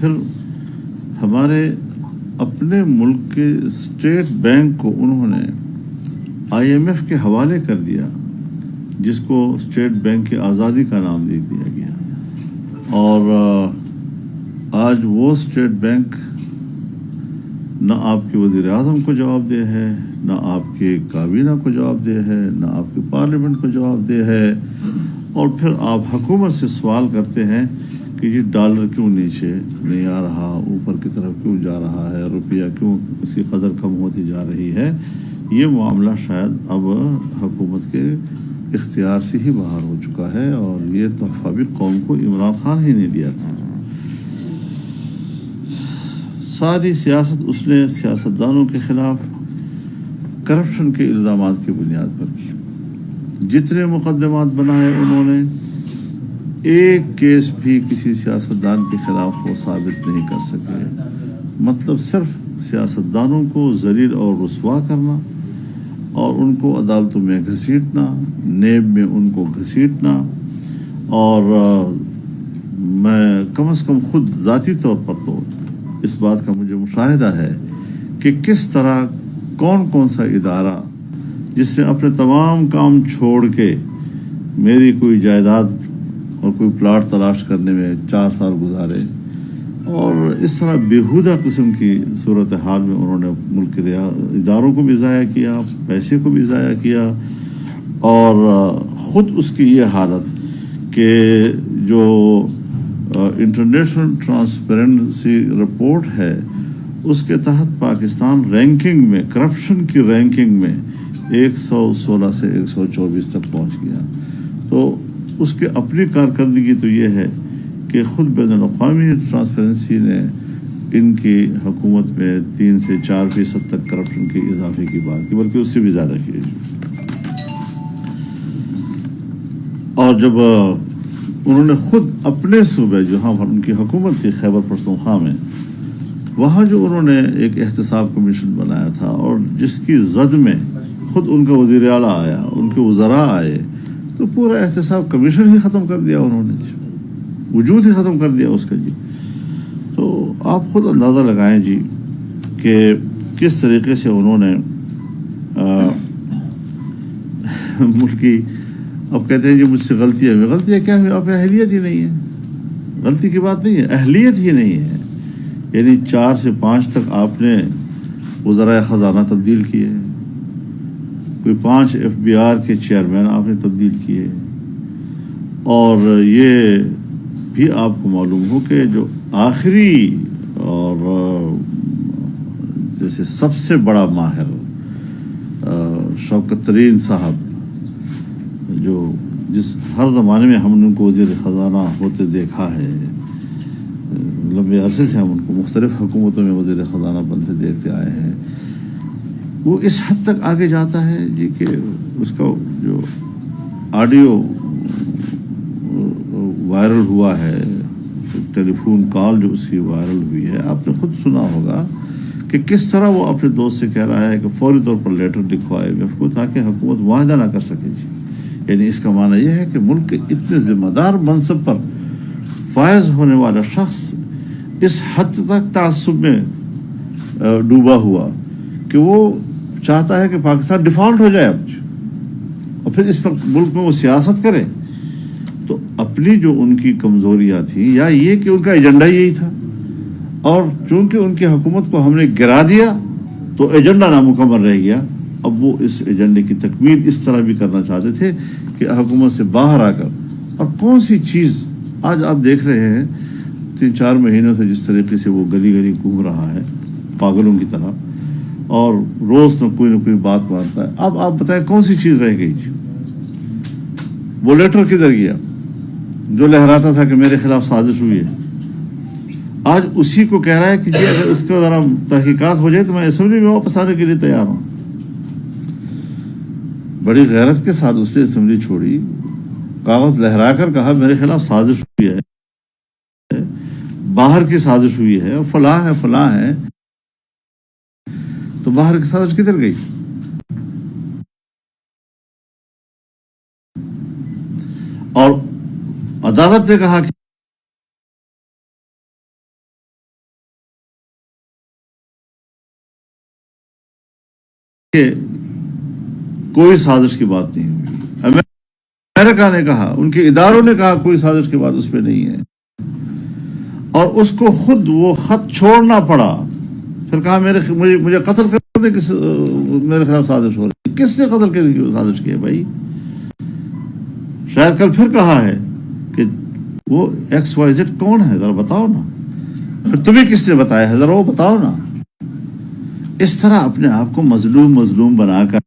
پھر ہمارے اپنے ملک کے اسٹیٹ بینک کو انہوں نے IMF کے حوالے کر دیا، جس کو اسٹیٹ بینک کی آزادی کا نام دے دیا گیا، اور آج وہ اسٹیٹ بینک نہ آپ کے وزیر اعظم کو جواب دہ ہے، نہ آپ کے کابینہ کو جواب دہ ہے، نہ آپ کے پارلیمنٹ کو جواب دہ ہے، اور پھر آپ حکومت سے سوال کرتے ہیں کہ یہ ڈالر کیوں نیچے نہیں آ رہا، اوپر کی طرف کیوں جا رہا ہے، روپیہ کیوں اس کی قدر کم ہوتی جا رہی ہے۔ یہ معاملہ شاید اب حکومت کے اختیار سے ہی باہر ہو چکا ہے، اور یہ تحفہ بھی قوم کو عمران خان ہی نے دیا تھا۔ ساری سیاست اس نے سیاستدانوں کے خلاف کرپشن کے الزامات کی بنیاد پر کی۔ جتنے مقدمات بنائے انہوں نے، ایک کیس بھی کسی سیاستدان کے خلاف وہ ثابت نہیں کر سکے۔ مطلب صرف سیاستدانوں کو ذلیل اور رسوا کرنا، اور ان کو عدالتوں میں گھسیٹنا، نیب میں ان کو گھسیٹنا، اور میں کم از کم خود ذاتی طور پر تو اس بات کا مجھے مشاہدہ ہے کہ کس طرح کون کون سا ادارہ جس نے اپنے تمام کام چھوڑ کے میری کوئی جائیداد اور کوئی پلاٹ تلاش کرنے میں 4 سال گزارے، اور اس طرح بیہودہ قسم کی صورتحال میں انہوں نے ملک کے اداروں کو بھی ضائع کیا، پیسے کو بھی ضائع کیا، اور خود اس کی یہ حالت کہ جو انٹرنیشنل ٹرانسپیرنسی رپورٹ ہے اس کے تحت پاکستان رینکنگ میں، کرپشن کی رینکنگ میں 116 سے 124 تک پہنچ گیا۔ تو اس کے اپنی کارکردگی تو یہ ہے کہ خود بین الاقوامی ٹرانسپیرنسی نے ان کی حکومت میں 3 سے 4% تک کرپشن کے اضافے کی بات کی، بلکہ اس سے بھی زیادہ کی۔ اور جب انہوں نے خود اپنے صوبے جہاں پر ان کی حکومت تھی، خیبر پختونخوا میں، وہاں جو انہوں نے ایک احتساب کمیشن بنایا تھا، اور جس کی زد میں خود ان کا وزیر اعلیٰ آیا، ان کے وزراء آئے، تو پورا احتساب کمیشن ہی ختم کر دیا انہوں نے، وجود ہی ختم کر دیا اس کا جی۔ تو آپ خود اندازہ لگائیں جی کہ کس طریقے سے انہوں نے ملک کی، اب کہتے ہیں جی مجھ سے غلطیاں ہوئی، غلطیاں کیا ہوئی؟ آپ اہلیت ہی نہیں ہے، غلطی کی بات نہیں ہے، اہلیت ہی نہیں ہے۔ یعنی 4 سے 5 تک آپ نے وزرائے خزانہ تبدیل کیے، کوئی 5 FBR کے چیئرمین آپ نے تبدیل کیے، اور یہ بھی آپ کو معلوم ہو کہ جو آخری اور جیسے سب سے بڑا ماہر شوکت ترین صاحب، جس ہر زمانے میں ہم نے ان کو وزیر خزانہ ہوتے دیکھا ہے، لمبے عرصے سے ہم ان کو مختلف حکومتوں میں وزیر خزانہ بنتے دیکھتے آئے ہیں، وہ اس حد تک آگے جاتا ہے جی کہ اس کا جو آڈیو وائرل ہوا ہے، ٹیلی فون کال جو اس کی وائرل ہوئی ہے، آپ نے خود سنا ہوگا کہ کس طرح وہ اپنے دوست سے کہہ رہا ہے کہ فوری طور پر لیٹر لکھوائے ایف کو، تاکہ حکومت معاہدہ نہ کر سکے جی۔ یعنی اس کا معنی یہ ہے کہ ملک کے اتنے ذمہ دار منصب پر فائز ہونے والا شخص اس حد تک تعصب میں ڈوبا ہوا کہ وہ چاہتا ہے کہ پاکستان ڈیفالٹ ہو جائے اب، اور پھر اس پر ملک میں وہ سیاست کرے۔ تو اپنی جو ان کی کمزوریاں تھیں، یا یہ کہ ان کا ایجنڈا یہی تھا، اور چونکہ ان کی حکومت کو ہم نے گرا دیا تو ایجنڈا نامکمل رہ گیا۔ اب وہ اس ایجنڈے کی تکمیل اس طرح بھی کرنا چاہتے تھے کہ حکومت سے باہر آ کر، اور کون سی چیز آج آپ دیکھ رہے ہیں 3-4 مہینوں سے جس طریقے سے وہ گلی گلی گھوم رہا ہے پاگلوں کی طرح، اور روز نہ کوئی بات مانتا ہے۔ اب آپ بتائیں کون سی چیز رہ گئی جی؟ وہ لیٹر کدھر گیا جو لہراتا تھا کہ میرے خلاف سازش ہوئی ہے؟ آج اسی کو کہہ رہا ہے کہ جی اگر اس کے ذرا تحقیقات ہو جائے تو میں اسمبلی میں واپس آنے کے لیے تیار ہوں۔ بڑی غیرت کے ساتھ اس نے اسمبلی چھوڑی، کاغذ لہرا کر کہا میرے خلاف سازش ہوئی ہے، باہر کی سازش ہوئی ہے، فلاں ہے۔ تو باہر کی سازش کدھر گئی؟ اور عدالت نے کہا کہ کہ کوئی سازش کی بات نہیں ہوئی. امریکہ نے کہا, ان کے اداروں نے کہا کوئی سازش کی بات اس پہ نہیں ہے, اور اس کو خود وہ خط چھوڑنا پڑا. پھر کہا مجھے قتل کرنے کی میرے خلاف سازش ہو رہی ہے. کس نے قتل کرنے کی سازش کی ہے بھائی؟ شاید کل پھر کہا ہے کہ وہ XYZ کون ہے, ذرا بتاؤ نا. پھر تمہیں کس نے بتایا ہے, ذرا وہ بتاؤ نا. اس طرح اپنے آپ کو مظلوم بنا کر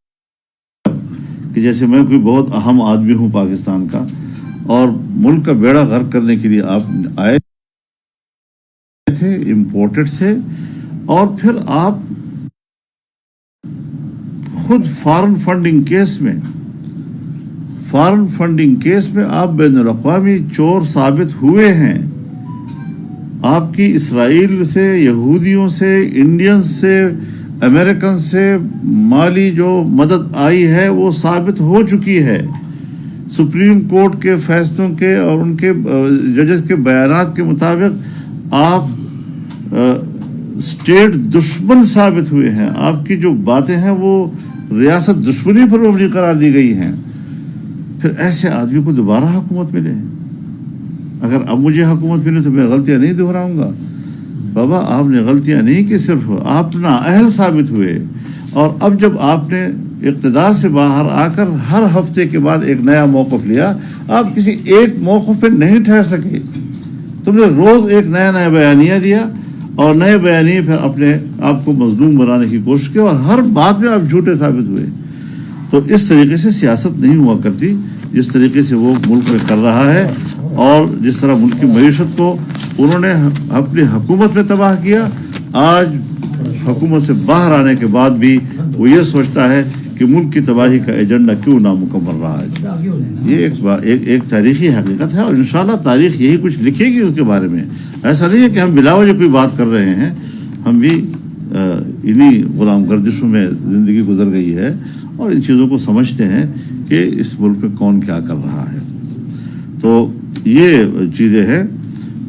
کہ جیسے میں کوئی بہت اہم آدمی ہوں پاکستان کا, اور ملک کا بیڑا غرق کرنے کے لیے آپ آئے تھے, امپورٹڈ تھے, اور پھر آپ خود فارن فنڈنگ کیس میں آپ بین الاقوامی چور ثابت ہوئے ہیں. آپ کی اسرائیل سے, یہودیوں سے, انڈینز سے, امریکن سے مالی جو مدد آئی ہے وہ ثابت ہو چکی ہے. سپریم کورٹ کے فیصلوں کے اور ان کے ججز کے بیانات کے مطابق آپ اسٹیٹ دشمن ثابت ہوئے ہیں. آپ کی جو باتیں ہیں وہ ریاست دشمنی پر مبنی قرار دی گئی ہیں. پھر ایسے آدمی کو دوبارہ حکومت ملے. اگر اب مجھے حکومت ملے تو میں غلطیاں نہیں دہراؤں گا. بابا آپ نے غلطیاں نہیں کی, صرف آپ نااہل ثابت ہوئے. اور اب جب آپ نے اقتدار سے باہر آ کر ہر ہفتے کے بعد ایک نیا موقف لیا, آپ کسی ایک موقف پہ نہیں ٹھہر سکے. تم نے روز ایک نیا بیانیہ دیا, اور نئے بیانیے پھر اپنے آپ کو مظلوم بنانے کی کوشش کی, اور ہر بات میں آپ جھوٹے ثابت ہوئے. تو اس طریقے سے سیاست نہیں ہوا کرتی جس طریقے سے وہ ملک میں کر رہا ہے, اور جس طرح ملک کی معیشت کو انہوں نے اپنی حکومت میں تباہ کیا. آج حکومت سے باہر آنے کے بعد بھی وہ یہ سوچتا ہے کہ ملک کی تباہی کا ایجنڈا کیوں نامکمل رہا ہے. یہ ایک تاریخی حقیقت ہے, اور انشاءاللہ تاریخ یہی کچھ لکھے گی اس کے بارے میں. ایسا نہیں ہے کہ ہم بلا وجہ کوئی بات کر رہے ہیں. ہم بھی انہی غلام گردشوں میں زندگی گزر گئی ہے, اور ان چیزوں کو سمجھتے ہیں کہ اس ملک میں کون کیا کر رہا ہے. تو یہ چیزیں ہیں.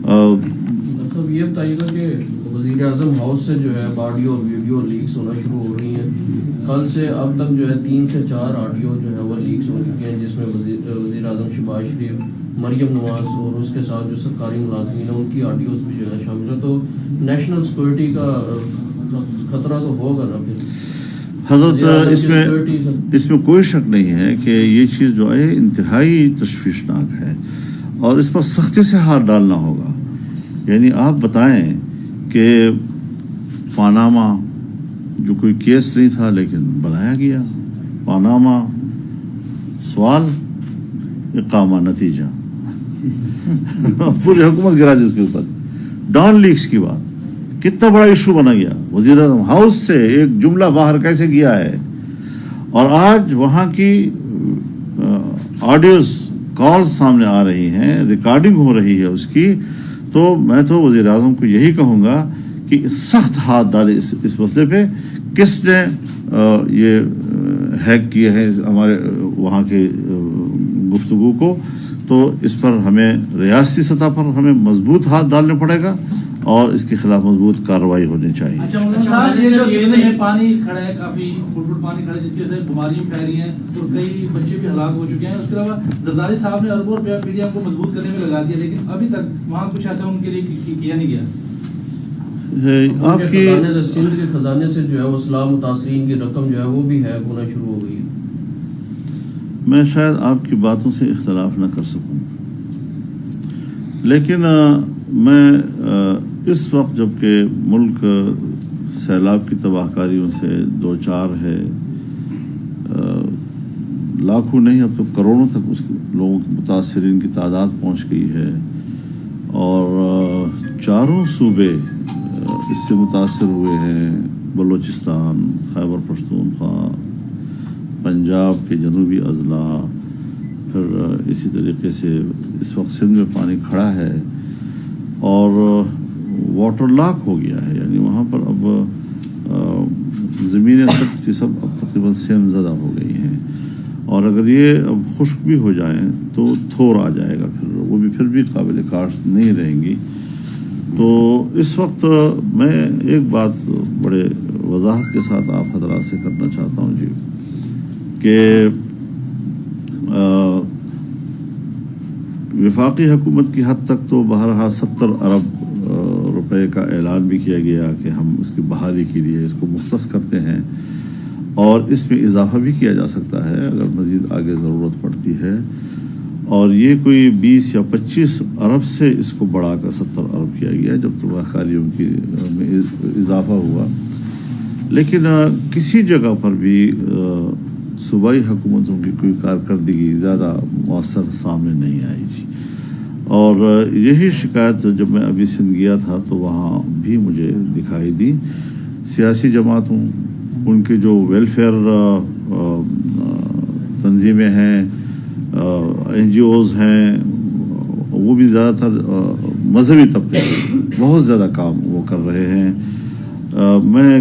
مطلب یہ بتائیے گا کہ وزیر اعظم ہاؤس سے جو ہے آڈیو اور ویڈیو لیکس ہونا شروع ہو رہی ہیں. کل سے اب تک جو ہے 3 سے 4 آڈیو جو ہے وہ لیکس ہو چکے ہیں, جس میں وزیر اعظم شہباز شریف, مریم نواز اور اس کے ساتھ جو سرکاری ملازمین ہیں ان کی آڈیوز بھی جو ہے شامل ہیں. تو نیشنل سیکورٹی کا خطرہ تو ہوگا نا پھر حضرت. اس میں کوئی شک نہیں ہے کہ یہ چیز جو ہے انتہائی تشویشناک ہے, اور اس پر سختی سے ہاتھ ڈالنا ہوگا. یعنی آپ بتائیں کہ پاناما جو کوئی کیس نہیں تھا لیکن بنایا گیا, پاناما سوال اقامہ نتیجہ پوری حکومت گرا دی اس کے اوپر. ڈان لیکس کی بات کتنا بڑا ایشو بنا گیا. وزیر اعظم ہاؤس سے ایک جملہ باہر کیسے گیا ہے, اور آج وہاں کی آڈیوز کال سامنے آ رہی ہیں, ریکارڈنگ ہو رہی ہے اس کی. تو میں تو وزیر اعظم کو یہی کہوں گا کہ سخت ہاتھ ڈالے اس مسئلے پہ. کس نے یہ ہیک کیے ہیں ہمارے وہاں کے گفتگو کو, تو اس پر ہمیں ریاستی سطح پر ہمیں مضبوط ہاتھ ڈالنا پڑے گا, اور اس کے خلاف مضبوط کارروائی ہونی چاہیے. اچھا یہ جو سینے میں پانی کھڑا ہے, کافی فٹ پانی کھڑا ہے, جس کی وجہ سے بیماریاں پھیل رہی ہیں اور کئی بچے بھی ہلاک ہو چکے ہیں. اس کے علاوہ زرداری صاحب نے اربوں روپیہ میڈیا کو مضبوط کرنے میں لگا دیا, لیکن ابھی تک وہاں کچھ ایسا ان کے لیے کیا نہیں گیا. آپ کی سندھ کے خزانے سے جو ہے وہ اسلام متاثرین کی رقم جو ہے وہ بھی ہیک ہونا شروع ہو گئی ہے. میں شاید آپ کی باتوں سے اختلاف نہ کر سکوں, لیکن میں اس وقت جب کہ ملک سیلاب کی تباہ کاریوں سے دو چار ہے, لاکھوں نہیں اب تو کروڑوں تک اس لوگوں کے متاثرین کی تعداد پہنچ گئی ہے, اور چاروں صوبے اس سے متاثر ہوئے ہیں, بلوچستان, خیبر پختونخوا, پنجاب کے جنوبی اضلاع, پھر اسی طریقے سے اس وقت سندھ میں پانی کھڑا ہے اور واٹر لاک ہو گیا ہے. یعنی وہاں پر اب زمینیں سب کی سب اب تقریباً سیم زدہ ہو گئی ہیں, اور اگر یہ اب خشک بھی ہو جائیں تو تھور آ جائے گا, پھر بھی قابل کاشت نہیں رہیں گی. تو اس وقت میں ایک بات بڑے وضاحت کے ساتھ آپ حضرات سے کرنا چاہتا ہوں جی کہ وفاقی حکومت کی حد تک تو بہرحال 70 ارب روپے کا اعلان بھی کیا گیا کہ ہم اس کی بحالی کے لیے اس کو مختص کرتے ہیں، اور اس میں اضافہ بھی کیا جا سکتا ہے اگر مزید آگے ضرورت پڑتی ہے، اور یہ کوئی 20 یا 25 ارب سے اس کو بڑھا کر 70 ارب کیا گیا جب تباہ کاریوں کی میں اضافہ ہوا۔ لیکن کسی جگہ پر بھی صوبائی حکومتوں کی کوئی کارکردگی زیادہ مؤثر سامنے نہیں آئی جی، اور یہی شکایت جب میں ابھی سندھ گیا تھا تو وہاں بھی مجھے دکھائی دی۔ سیاسی جماعتوں، ان کے جو ویلفیئر تنظیمیں ہیں، NGOs ہیں، وہ بھی زیادہ تر مذہبی طبقے بہت زیادہ کام وہ کر رہے ہیں۔ میں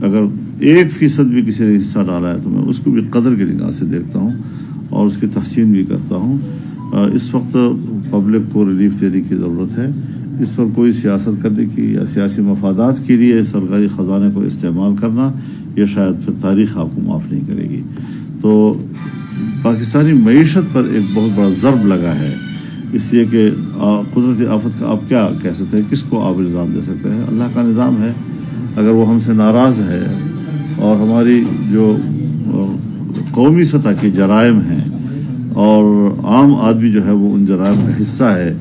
اگر 1% بھی کسی نے حصہ ڈالا ہے تو میں اس کو بھی قدر کی نگاہ سے دیکھتا ہوں اور اس کی تحسین بھی کرتا ہوں۔ اس وقت پبلک کو ریلیف دینے کی ضرورت ہے، اس پر کوئی سیاست کرنے کی یا سیاسی مفادات کے لیے سرکاری خزانے کو استعمال کرنا، یہ شاید پھر تاریخ آپ کو معاف نہیں کرے گی۔ تو پاکستانی معیشت پر ایک بہت بڑا ضرب لگا ہے، اس لیے کہ قدرتی آفت کا آپ کیا کہہ سکتے ہیں، کس کو آپ الزام دے سکتے ہیں؟ اللہ کا نظام ہے، اگر وہ ہم سے ناراض ہے اور ہماری جو قومی سطح کے جرائم ہیں اور عام آدمی جو ہے وہ ان جرائم کا حصہ ہے،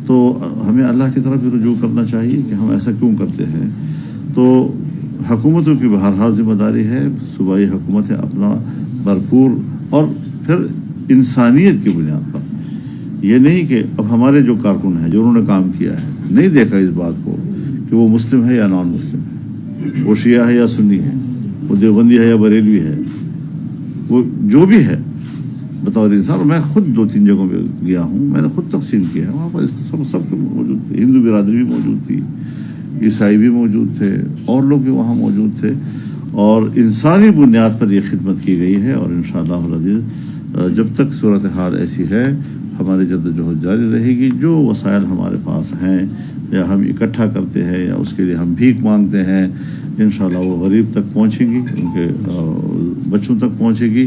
تو ہمیں اللہ کی طرف بھی رجوع کرنا چاہیے کہ ہم ایسا کیوں کرتے ہیں۔ تو حکومتوں کی بہرحال ذمہ داری ہے، صوبائی حکومتیں اپنا بھرپور، اور پھر انسانیت کی بنیاد پر، یہ نہیں کہ اب ہمارے جو کارکن ہیں جو انہوں نے کام کیا ہے نہیں دیکھا اس بات کو کہ وہ مسلم ہے یا نان مسلم ہے، وہ شیعہ ہے یا سنی ہے، وہ دیوبندی ہے یا بریلوی ہے، وہ جو بھی ہے بطور انسان۔ اور میں خود 2-3 جگہوں پہ گیا ہوں، میں نے خود تقسیم کیا ہے، وہاں پر سب کے موجود تھے، ہندو برادری بھی موجود تھی، عیسائی بھی موجود تھے، اور لوگ بھی وہاں موجود تھے، اور انسانی بنیاد پر یہ خدمت کی گئی ہے۔ اور انشاءاللہ العزیز جب تک صورتحال ایسی ہے ہماری جدوجہد جاری رہے گی۔ جو وسائل ہمارے پاس ہیں یا ہم اکٹھا کرتے ہیں یا اس کے لیے ہم بھیک مانگتے ہیں، انشاءاللہ وہ غریب تک پہنچیں گی، ان کے بچوں تک پہنچے گی،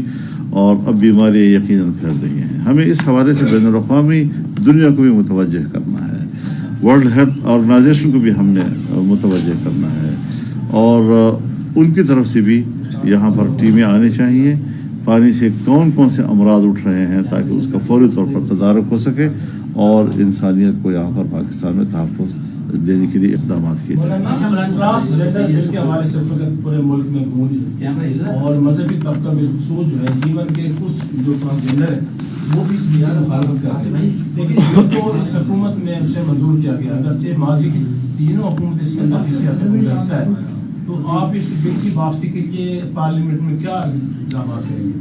اور اب بیماریاں یقیناً پھیل رہی ہیں۔ ہمیں اس حوالے سے بین الاقوامی دنیا کو بھی متوجہ کرنا ہے، ورلڈ ہیلتھ آرگنائزیشن کو بھی ہم نے متوجہ کرنا ہے، اور ان کی طرف سے بھی یہاں پر ٹیمیں آنی چاہیے۔ پانی سے کون کون سے امراض اٹھ رہے ہیں تاکہ اس کا فوری طور پر تدارک ہو سکے اور انسانیت کو یہاں پر پاکستان میں تحفظ دینے کے لیے اقدامات کیے جائیں۔ ٹرانسجینڈر بل کے حوالے سے اس وقت پورے ملک میں گونج اور مذہبی طبقہ بالخصوص جو ہے ایون کے کچھ جو ٹرانسجینڈر ہے وہ بھی اس بل کی مخالفت کرتے ہیں، لیکن جو تو اس حکومت میں اسے منظور کیا گیا، اگرچہ ماضی کی تینوں حکومت اس کے اندر کسی حد تک حصہ ہے، تو آپ اس بل کی واپسی کے لیے پارلیمنٹ میں کیا الزامات کریں گے؟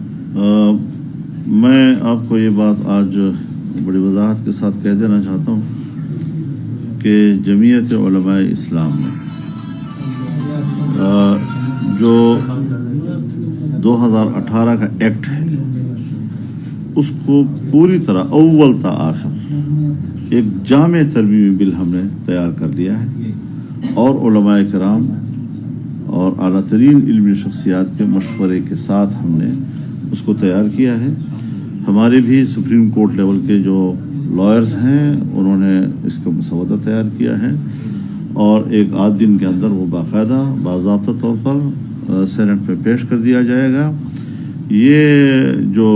میں آپ کو یہ بات آج بڑی وضاحت کے ساتھ کہہ دینا چاہتا ہوں کہ جمعیت علماء اسلام میں جو 2018 کا ایکٹ ہے اس کو پوری طرح اول تا آخر ایک جامع ترمیمی بل ہم نے تیار کر لیا ہے، اور علماء کرام اور اعلیٰ ترین علمی شخصیات کے مشورے کے ساتھ ہم نے اس کو تیار کیا ہے۔ ہمارے بھی سپریم کورٹ لیول کے جو لائرز ہیں انہوں نے اس کا مسودہ تیار کیا ہے، اور ایک آدھ دن کے اندر وہ باقاعدہ باضابطہ طور پر سینٹ میں پیش کر دیا جائے گا۔ یہ جو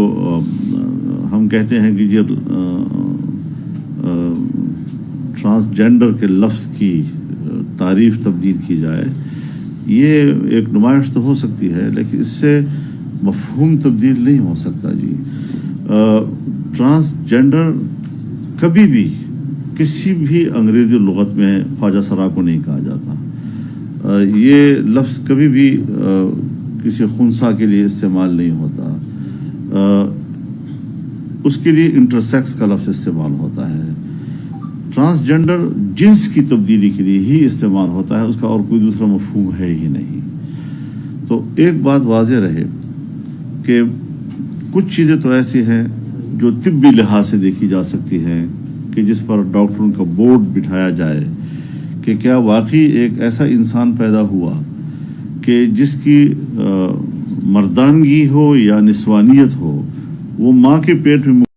ہم کہتے ہیں کہ یہ ٹرانسجینڈر کے لفظ کی تعریف تبدیل کی جائے، یہ ایک نمائش تو ہو سکتی ہے لیکن اس سے مفہوم تبدیل نہیں ہو سکتا جی۔ ٹرانسجینڈر کبھی بھی کسی بھی انگریزی لغت میں خواجہ سرا کو نہیں کہا جاتا، یہ لفظ کبھی بھی کسی خنثی کے لیے استعمال نہیں ہوتا، اس کے لیے انٹرسیکس کا لفظ استعمال ہوتا ہے۔ ٹرانسجینڈر جنس کی تبدیلی کے لیے ہی استعمال ہوتا ہے، اس کا اور کوئی دوسرا مفہوم ہے ہی نہیں۔ تو ایک بات واضح رہے کہ کچھ چیزیں تو ایسی ہیں جو طبی لحاظ سے دیکھی جا سکتی ہیں کہ جس پر ڈاکٹروں کا بورڈ بٹھایا جائے کہ کیا واقعی ایک ایسا انسان پیدا ہوا کہ جس کی مردانگی ہو یا نسوانیت ہو وہ ماں کے پیٹ میں